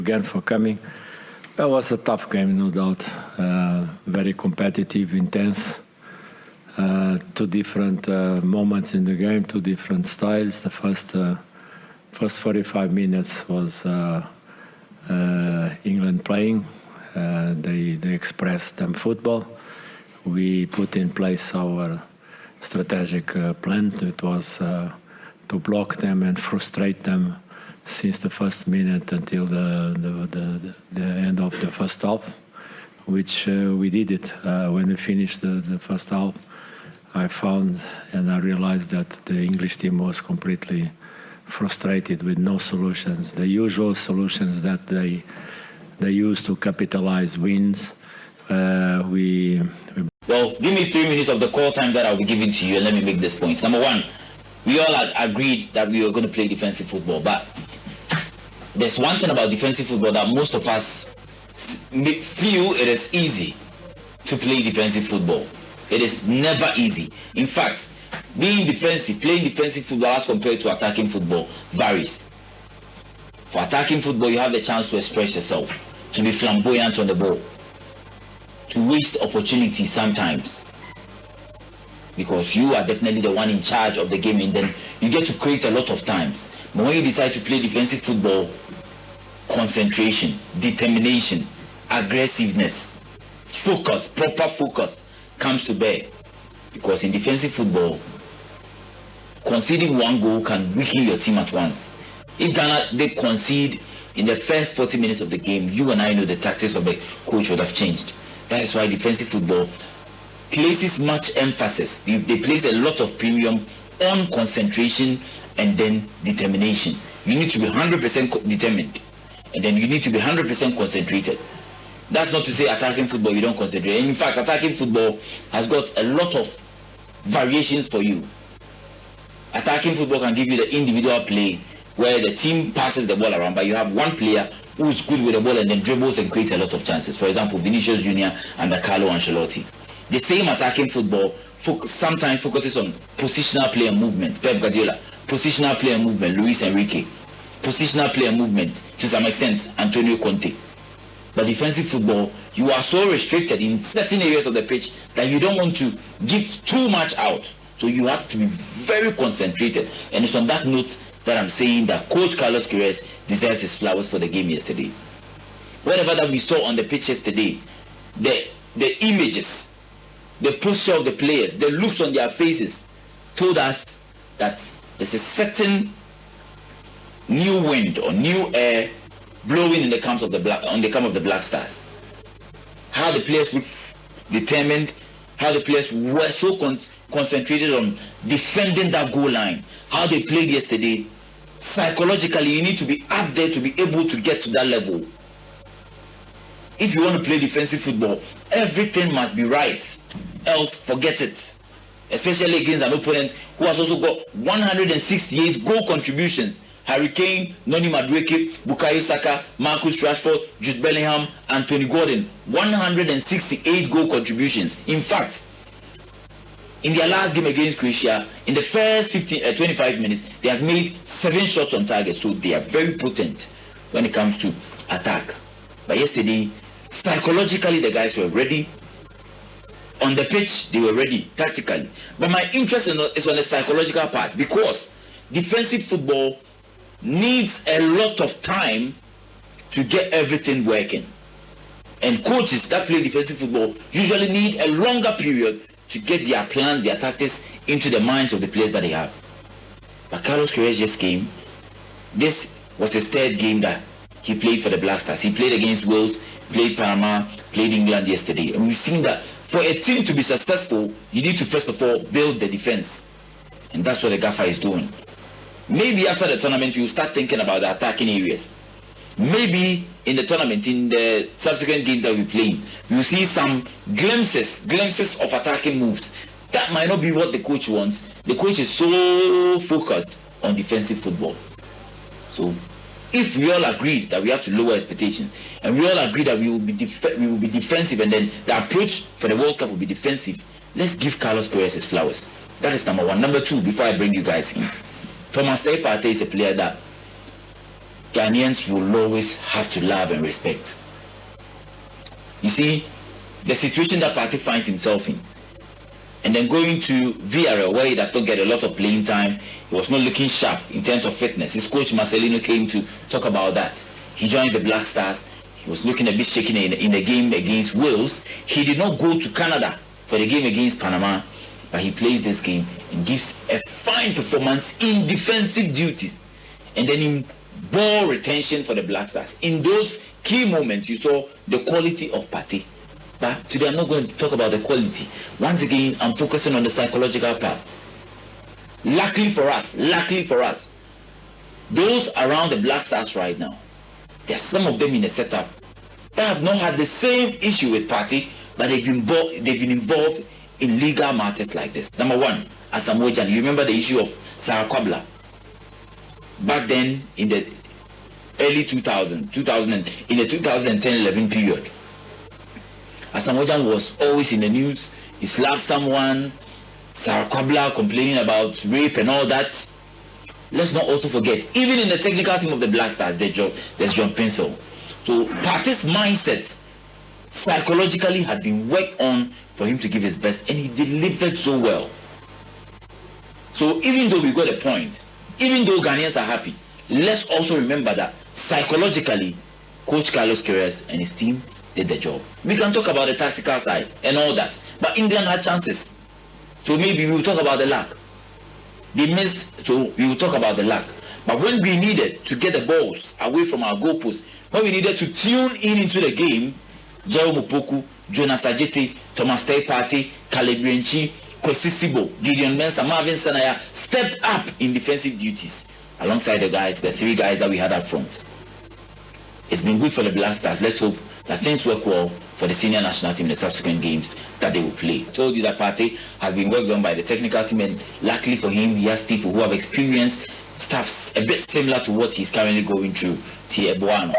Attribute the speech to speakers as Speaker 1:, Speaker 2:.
Speaker 1: again for coming. It was a tough game, no doubt. Very competitive, intense. Two different moments in the game, two different styles. The first 45 minutes was England playing. They expressed them football. We put in place our strategic plan. It was to block them and frustrate them since the first minute until the end of the first half, which we did it. When we finished the first half, I found and I realized that the English team was completely frustrated with no solutions. The usual solutions that they use to capitalize wins.
Speaker 2: Well, give me 3 minutes of the call time that I'll be giving to you, and let me make these points. Number one, we all agreed that we were going to play defensive football, but there's one thing about defensive football that most of us feel it is easy to play defensive football. It is never easy. In fact, playing defensive football as compared to attacking football varies. For attacking football, you have the chance to express yourself, to be flamboyant on the ball, to waste opportunities sometimes, because you are definitely the one in charge of the game, and then you get to create a lot of times. But when you decide to play defensive football, concentration, determination, aggressiveness, focus, proper focus comes to bear. Because in defensive football, conceding one goal can weaken your team at once. If Ghana they concede in the first 40 minutes of the game, you and I know the tactics of the coach would have changed. That is why defensive football places much emphasis. They place a lot of premium on concentration and then determination. You need to be 100% determined, and then you need to be 100% concentrated. That's not to say attacking football you don't concentrate. And in fact, attacking football has got a lot of variations for you. Attacking football can give you the individual play where the team passes the ball around, but you have one player who's good with the ball and then dribbles and creates a lot of chances. For example, Vinicius Jr. under Carlo Ancelotti. The same attacking football sometimes focuses on positional play and movement. Pep Guardiola, positional play and movement. Luis Enrique, positional play and movement. To some extent, Antonio Conte. But defensive football, you are so restricted in certain areas of the pitch that you don't want to give too much out. So you have to be very concentrated. And it's on that note that I'm saying that Coach Carlos Queiroz deserves his flowers for the game yesterday. Whatever that we saw on the pitch yesterday, the images, the posture of the players, the looks on their faces told us that there's a certain new wind or new air blowing in the camp of the Black Stars. How the players were determined, how the players were so concentrated on defending that goal line, how they played yesterday. Psychologically, you need to be up there to be able to get to that level. If you want to play defensive football, everything must be right, else forget it. Especially against an opponent who has also got 168 goal contributions. Harry Kane, Noni Madueke, Bukayo Saka, Marcus Rashford, Jude Bellingham, and Tony Gordon. 168 goal contributions. In fact, in their last game against Croatia, in the first 25 minutes, they have made 7 shots on target. So they are very potent when it comes to attack. But yesterday, psychologically, the guys were ready. On the pitch, they were ready tactically. But my interest is on the psychological part, because defensive football needs a lot of time to get everything working. And coaches that play defensive football usually need a longer period to get their plans, their tactics into the minds of the players that they have. But Carlos Queiroz just came. This was his 3rd game that he played for the Black Stars. He played against Wales, played Panama, played England yesterday. And we've seen that for a team to be successful, you need to first of all build the defense. And that's what the Gaffer is doing. Maybe after the tournament, you start thinking about the attacking areas. Maybe in the tournament, in the subsequent games that we're playing, you'll see some glimpses of attacking moves. That might not be what the coach wants. The coach is so focused on defensive football. So if we all agreed that we have to lower expectations, and we all agree that we will be defensive, and then the approach for the World Cup will be defensive, let's give Carlos Queiroz his flowers. That is number one. Number two, before I bring you guys in, Thomas Partey is a player that Ghanaians will always have to love and respect. You see, the situation that Partey finds himself in, and then going to Villarreal, where he does not get a lot of playing time, he was not looking sharp in terms of fitness. His coach Marcelino came to talk about that. He joined the Black Stars. He was looking a bit shaken in the game against Wales. He did not go to Canada for the game against Panama, but he plays this game and gives a fine performance in defensive duties, and then in ball retention for the Black Stars. In those key moments, you saw the quality of Partey. But today I'm not going to talk about the quality. Once again, I'm focusing on the psychological part. Luckily for us, those around the Black Stars right now, there are some of them in the setup that have not had the same issue with Partey, but they've been involved in legal matters like this. Number one, Asamoah Gyan. You remember the issue of Sarah Kwabla back then in the early 2000 in the 2010-11 period. Asamoah Gyan was always in the news. He slapped someone. Sarah Kwabla complaining about rape and all that. Let's not also forget, even in the technical team of the Black Stars, there's John Pencil. So Partey's mindset psychologically had been worked on for him to give his best, and he delivered so well. So even though we got a point, even though Ghanaians are happy, let's also remember that psychologically, Coach Carlos Queiroz and his team did the job. We can talk about the tactical side and all that, but England had chances. So maybe we will talk about the lack. They missed, so we will talk about the lack. But when we needed to get the balls away from our goalposts, when we needed to tune into the game, Jao Mupoku, Jonas Ajete, Thomas Partey, Caleb Renchi, Kwesi Sibo, Gideon Mensah, Marvin Sanaya stepped up in defensive duties alongside the three guys that we had up front. It's been good for the Black Stars. Let's hope that things work well for the senior national team in the subsequent games that they will play. I told you that Partey has been worked on by the technical team, and luckily for him, he has people who have experienced stuff a bit similar to what he's currently going through. Tie Boano.